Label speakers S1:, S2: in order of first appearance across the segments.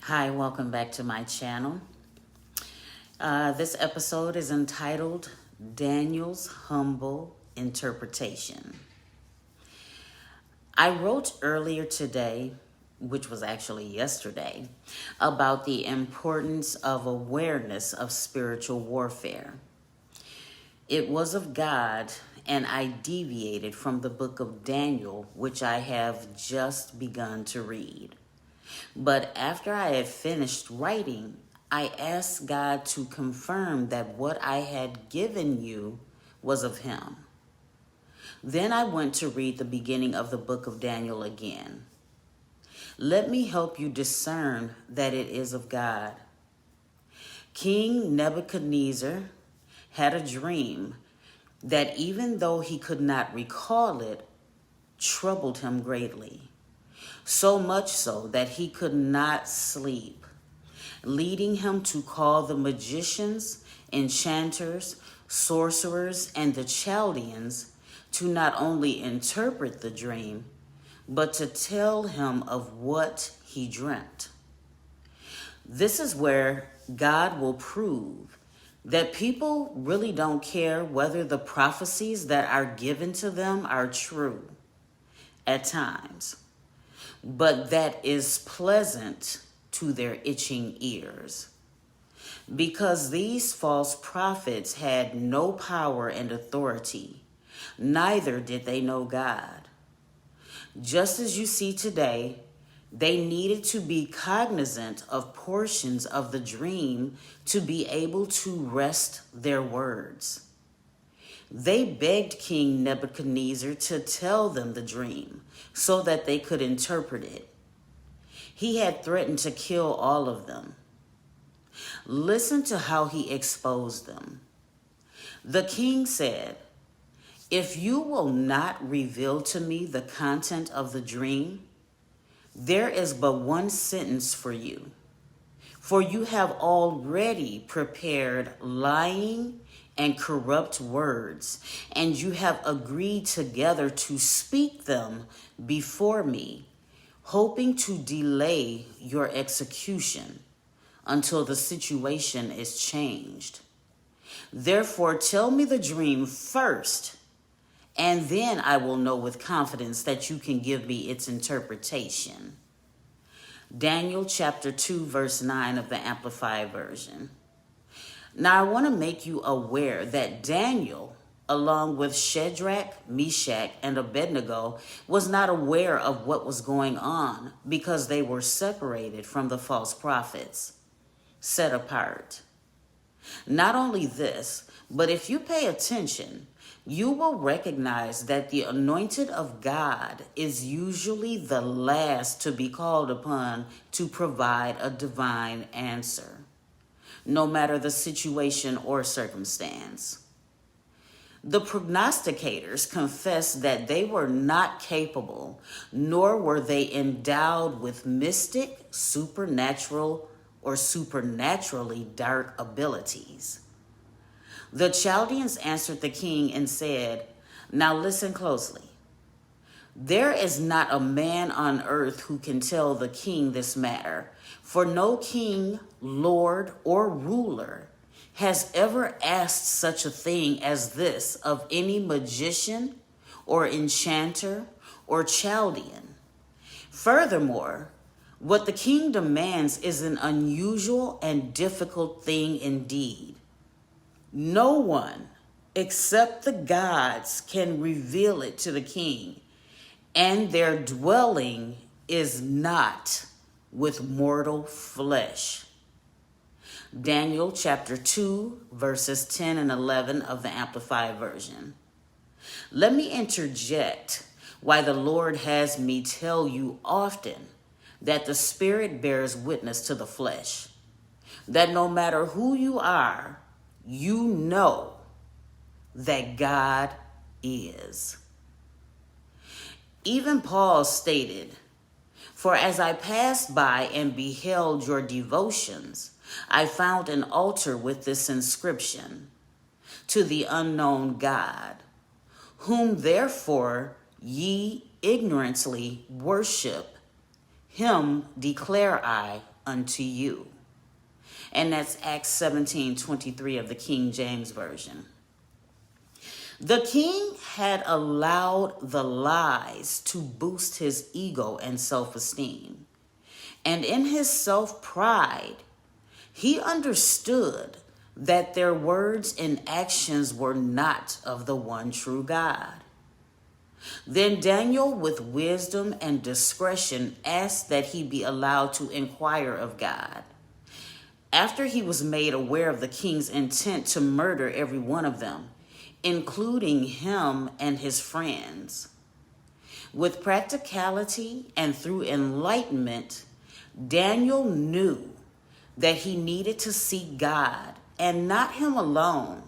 S1: Hi, welcome back to my channel. This episode is entitled Daniel's Humble Interpretation. I wrote earlier today, which was actually yesterday, about the importance of awareness of spiritual warfare. It was of God, and I deviated from the book of Daniel, which I have just begun to read. But after I had finished writing, I asked God to confirm that what I had given you was of Him. Then I went to read the beginning of the book of Daniel again. Let me help you discern that it is of God. King Nebuchadnezzar had a dream that, even though he could not recall it, troubled him greatly. So much so that he could not sleep, leading him to call the magicians, enchanters, sorcerers, and the Chaldeans to not only interpret the dream, but to tell him of what he dreamt. This is where God will prove that people really don't care whether the prophecies that are given to them are true at times, but that is pleasant to their itching ears. Because these false prophets had no power and authority, neither did they know God. Just as you see today, they needed to be cognizant of portions of the dream to be able to wrest their words. They begged King Nebuchadnezzar to tell them the dream so that they could interpret it. He had threatened to kill all of them. Listen to how he exposed them. The king said, "If you will not reveal to me the content of the dream, there is but one sentence for you. For you have already prepared lying and corrupt words, and you have agreed together to speak them before me, hoping to delay your execution until the situation is changed. Therefore, tell me the dream first, and then I will know with confidence that you can give me its interpretation." Daniel chapter 2, verse 9 of the Amplified Version. Now, I want to make you aware that Daniel, along with Shadrach, Meshach, and Abednego, was not aware of what was going on because they were separated from the false prophets, set apart. Not only this, but if you pay attention, you will recognize that the anointed of God is usually the last to be called upon to provide a divine answer, no matter the situation or circumstance. The prognosticators confessed that they were not capable, nor were they endowed with mystic, supernatural, or supernaturally dark abilities. The Chaldeans answered the king and said, "Now listen closely. There is not a man on earth who can tell the king this matter, for no king, lord, or ruler has ever asked such a thing as this of any magician or enchanter or Chaldean. Furthermore, what the king demands is an unusual and difficult thing indeed. No one except the gods can reveal it to the king, and their dwelling is not with mortal flesh." Daniel chapter 2, verses 10 and 11 of the Amplified Version. Let me interject why the Lord has me tell you often that the Spirit bears witness to the flesh, that no matter who you are, you know that God is. Even Paul stated, "For as I passed by and beheld your devotions, I found an altar with this inscription, to the unknown God, whom therefore ye ignorantly worship, him declare I unto you. And that's Acts 17:23 of the King James Version. The king had allowed the lies to boost his ego and self-esteem. And in his self-pride, he understood that their words and actions were not of the one true God. Then Daniel, with wisdom and discretion, asked that he be allowed to inquire of God. After he was made aware of the king's intent to murder every one of them, including him and his friends. With practicality and through enlightenment, Daniel knew that he needed to seek God and not him alone,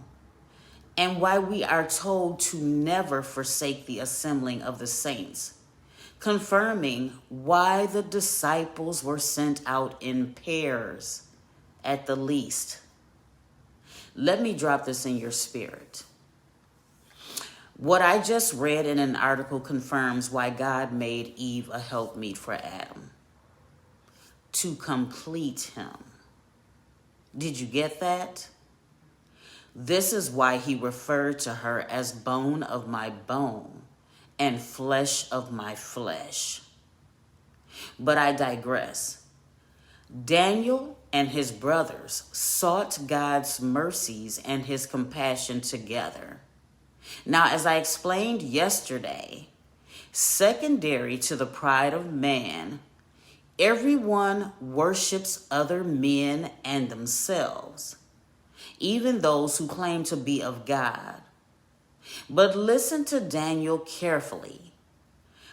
S1: and why we are told to never forsake the assembling of the saints, confirming why the disciples were sent out in pairs at the least. Let me drop this in your spirit. What I just read in an article confirms why God made Eve a helpmeet for Adam, to complete him. Did you get that? This is why he referred to her as bone of my bone and flesh of my flesh. But I digress. Daniel and his brothers sought God's mercies and his compassion together. Now, as I explained yesterday, secondary to the pride of man, everyone worships other men and themselves, even those who claim to be of God. But listen to Daniel carefully,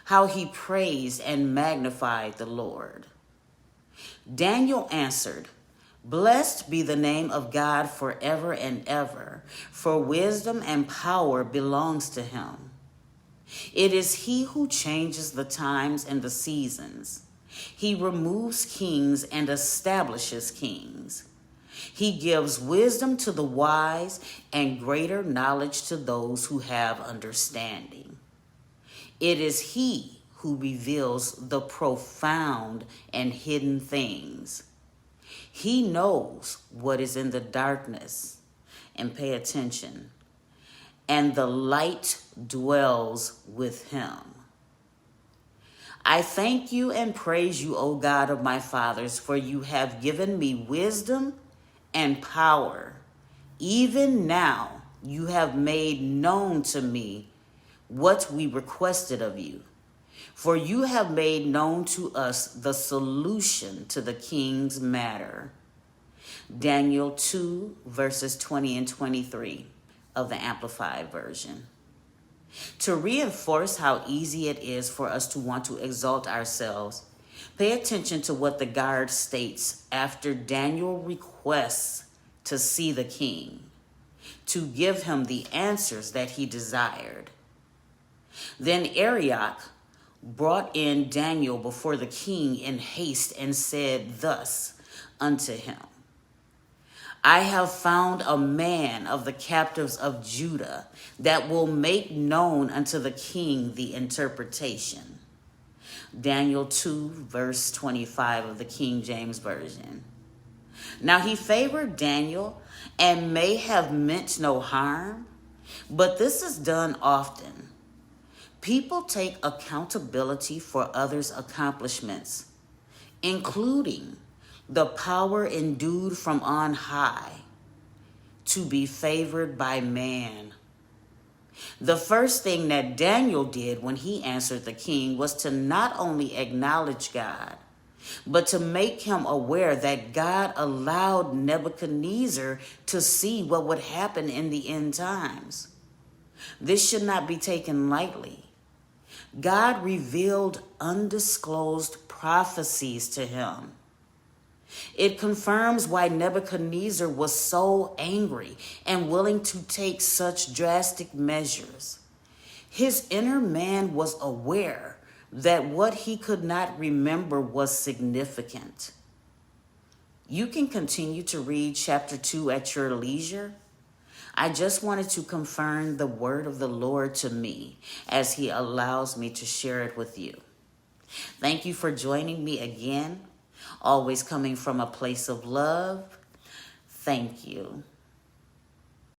S1: how he praised and magnified the Lord. Daniel answered, "Blessed be the name of God forever and ever, for wisdom and power belongs to him. It is he who changes the times and the seasons. He removes kings and establishes kings. He gives wisdom to the wise and greater knowledge to those who have understanding. It is he who reveals the profound and hidden things. He knows what is in the darkness," and pay attention, "and the light dwells with him. I thank you and praise you, O God of my fathers, for you have given me wisdom and power. Even now you have made known to me what we requested of you. For you have made known to us the solution to the king's matter." Daniel 2, verses 20 and 23 of the Amplified Version. To reinforce how easy it is for us to want to exalt ourselves, pay attention to what the guard states after Daniel requests to see the king, to give him the answers that he desired. Then Arioch brought in Daniel before the king in haste and said thus unto him, "I have found a man of the captives of Judah that will make known unto the king the interpretation." Daniel 2, verse 25 of the King James Version. Now he favored Daniel and may have meant no harm, but this is done often. People take accountability for others' accomplishments, including the power endued from on high, to be favored by man. The first thing that Daniel did when he answered the king was to not only acknowledge God, but to make him aware that God allowed Nebuchadnezzar to see what would happen in the end times. This should not be taken lightly. God revealed undisclosed prophecies to him. It confirms why Nebuchadnezzar was so angry and willing to take such drastic measures. His inner man was aware that what he could not remember was significant. You can continue to read chapter 2 at your leisure. I just wanted to confirm the word of the Lord to me as he allows me to share it with you. Thank you for joining me again. always coming from a place of love. Thank you.